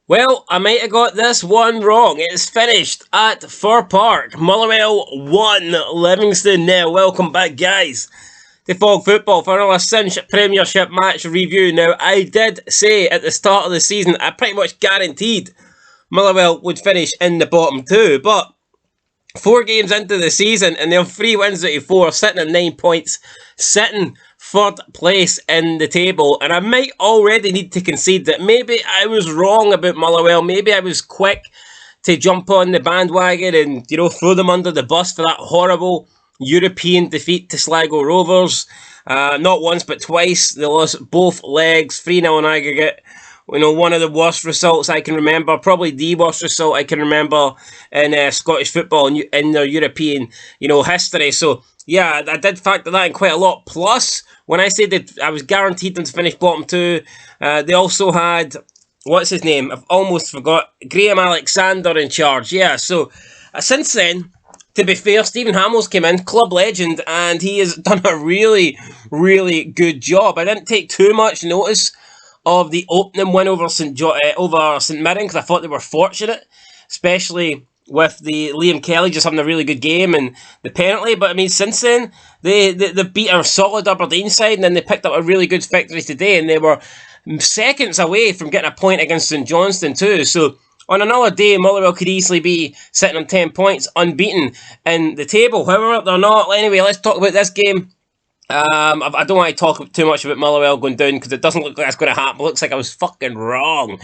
Well, I might have got this one wrong. It's finished at Fir Park. Motherwell 1, Livingston 0. Welcome back, guys, to Fog Football for another Cinch Premiership match review. Now, I did say at the start of the season, I pretty much guaranteed Motherwell would finish in the bottom two, but 4 games into the season and they're 3 wins out of 4, sitting at 9 points, sitting 3rd place in the table, and I might already need to concede that maybe I was wrong about Motherwell. Maybe I was quick to jump on the bandwagon and, throw them under the bus for that horrible European defeat to SLIGO Rovers. Not once but twice. They lost both legs, 3-0 in aggregate. One of the worst results I can remember, probably the worst result I can remember in Scottish football in their European, history. So, yeah, I did factor that in quite a lot. Plus, when I said that I was guaranteed them to finish bottom two, they also had, what's his name? I've almost forgot. Graham Alexander in charge. Yeah, so since then, to be fair, Stephen Hamill's came in, club legend, and he has done a really, really good job. I didn't take too much notice of the opening win over St Mirren because I thought they were fortunate, especially with the Liam Kelly just having a really good game and the penalty. But I mean, since then they beat a solid Aberdeen side, and then they picked up a really good victory today, and they were seconds away from getting a point against St Johnstone too. So on another day, Motherwell could easily be sitting on 10 points, unbeaten in the table. However, they're not. Anyway, let's talk about this game. I don't want to talk too much about Motherwell going down because it doesn't look like that's going to happen. It looks like I was fucking wrong.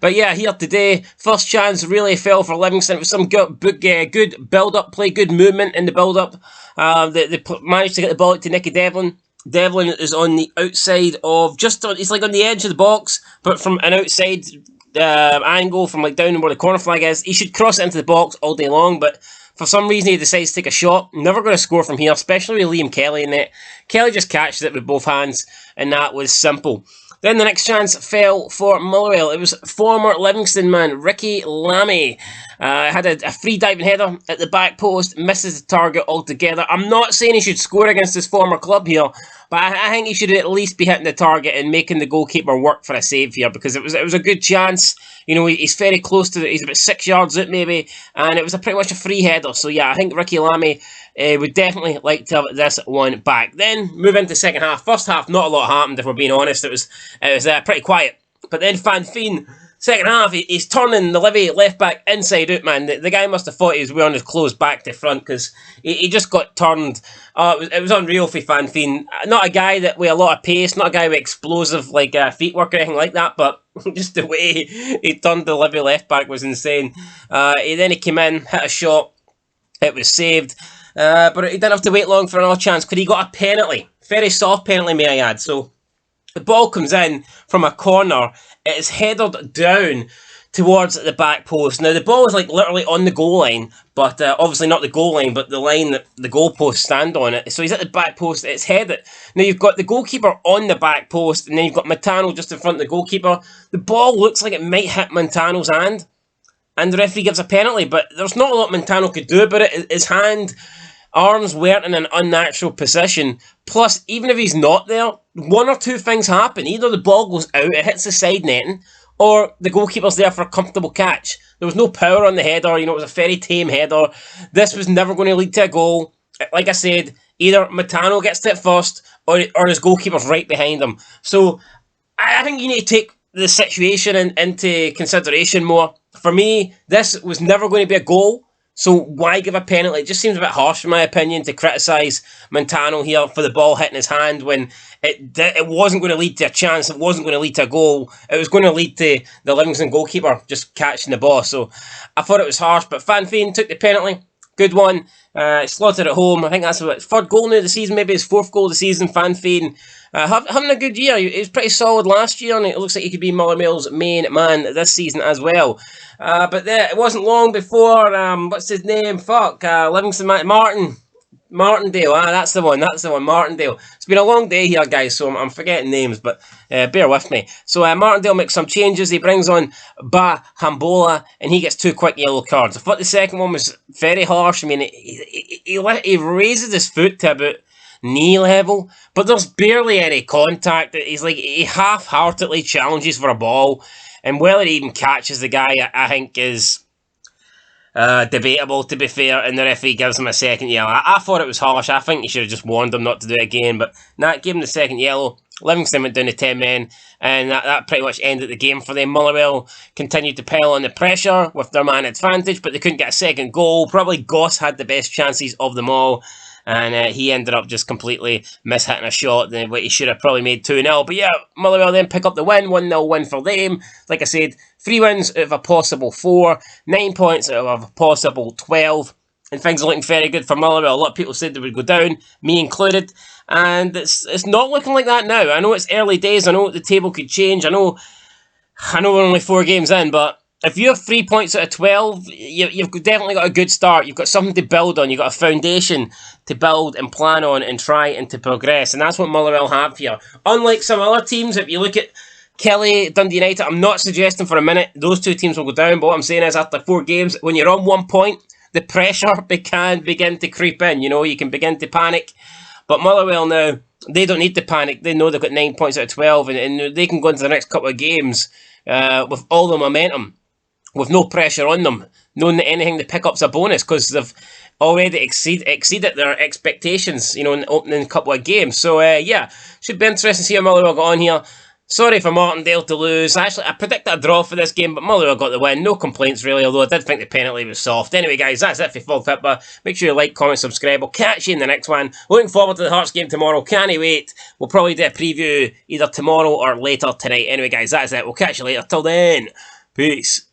But yeah, here today, first chance really fell for Livingston. It was some good build-up play, good movement in the build-up. They managed to get the ball out to Nicky Devlin. Devlin is on the outside of, he's like on the edge of the box, but from an outside angle, from like down where the corner flag is. He should cross it into the box all day long, but for some reason, he decides to take a shot. Never going to score from here, especially with Liam Kelly in it. Kelly just catches it with both hands, and that was simple. Then the next chance fell for Motherwell. It was former Livingston man, Ricky Lamy. Had a free diving header at the back post, misses the target altogether. I'm not saying he should score against his former club here, but I think he should at least be hitting the target and making the goalkeeper work for a save here, because it was a good chance. He's very close to it. He's about 6 yards out maybe, and it was pretty much a free header. So yeah, I think Ricky Lamy would definitely like to have this one back. Then move into second half. First half, not a lot happened, if we're being honest. It was pretty quiet. But then Van Feen, second half, he's turning the Livy left back inside out, man. The guy must have thought he was wearing his clothes back to front, because he just got turned. It was unreal for Van Feen. Not a guy that with a lot of pace, not a guy with explosive feet work or anything like that, but just the way he turned the Livy left back was insane. Then he came in, hit a shot, it was saved. But he didn't have to wait long for another chance, because he got a penalty. Very soft penalty, may I add. So the ball comes in from a corner. It is headed down towards the back post. Now, the ball is literally on the goal line, but obviously not the goal line, but the line that the goalposts stand on it. So he's at the back post. It's headed. Now, you've got the goalkeeper on the back post, and then you've got Montano just in front of the goalkeeper. The ball looks like it might hit Montano's hand, and the referee gives a penalty, but there's not a lot Montano could do about it. His arms weren't in an unnatural position. Plus, even if he's not there, one or two things happen. Either the ball goes out, it hits the side netting, or the goalkeeper's there for a comfortable catch. There was no power on the header. It was a very tame header. This was never going to lead to a goal. Like I said, either Montano gets to it first, or his goalkeeper's right behind him. So, I think you need to take the situation into consideration more. For me, this was never going to be a goal. So why give a penalty? It just seems a bit harsh, in my opinion, to criticise Montano here for the ball hitting his hand when it wasn't going to lead to a chance. It wasn't going to lead to a goal. It was going to lead to the Livingston goalkeeper just catching the ball. So I thought it was harsh. But Van Feen took the penalty. Good one. Slotted at home. I think that's about third goal now of the season, maybe his fourth goal of the season. Van Feen having a good year. He was pretty solid last year, and it looks like he could be Motherwell's main man this season as well. But it wasn't long before, what's his name? Livingston Martindale. That's the one, Martindale. It's been a long day here, guys, so I'm forgetting names, but bear with me. So Martindale makes some changes. He brings on Ba Hambola, and he gets 2 quick yellow cards. I thought the second one was very harsh. I mean, he raises his foot to about knee level, but there's barely any contact. He half-heartedly challenges for a ball. And whether he even catches the guy, I think is debatable, to be fair, and the referee gives him a second yellow. I thought it was harsh. I think he should have just warned him not to do it again, but nah, gave him the second yellow. Livingston went down to 10 men, and that pretty much ended the game for them. Motherwell continued to pile on the pressure with their man advantage, but they couldn't get a second goal. Probably Goss had the best chances of them all, and he ended up just completely mishitting a shot that he should have probably made 2-0. But yeah, Motherwell then pick up the win, 1-0 win for them. Like I said, 3 wins out of a possible 4, 9 points out of a possible 12, and things are looking very good for Motherwell. A lot of people said they would go down, me included, and it's not looking like that now. I know it's early days, I know the table could change, I know we're only 4 games in, but if you have 3 points out of 12, you've definitely got a good start. You've got something to build on. You've got a foundation to build and plan on and try and to progress. And that's what Motherwell have here. Unlike some other teams, if you look at Kelly, Dundee United, I'm not suggesting for a minute those 2 teams will go down. But what I'm saying is after 4 games, when you're on 1 point, the pressure can begin to creep in. You know, you can begin to panic. But Motherwell now, they don't need to panic. They know they've got 9 points out of 12. And they can go into the next couple of games with all the momentum, with no pressure on them, knowing that anything they pick up's a bonus because they've already exceeded their expectations, you know, in the opening couple of games. So, yeah, should be interesting to see how Motherwell got on here. Sorry for Martindale to lose. Actually, I predicted a draw for this game, but Motherwell got the win. No complaints, really, although I did think the penalty was soft. Anyway, guys, that's it for Fog Football. Make sure you like, comment, subscribe. I'll catch you in the next one. Looking forward to the Hearts game tomorrow. Can't wait. We'll probably do a preview either tomorrow or later tonight. Anyway, guys, that's it. We'll catch you later. Till then, peace.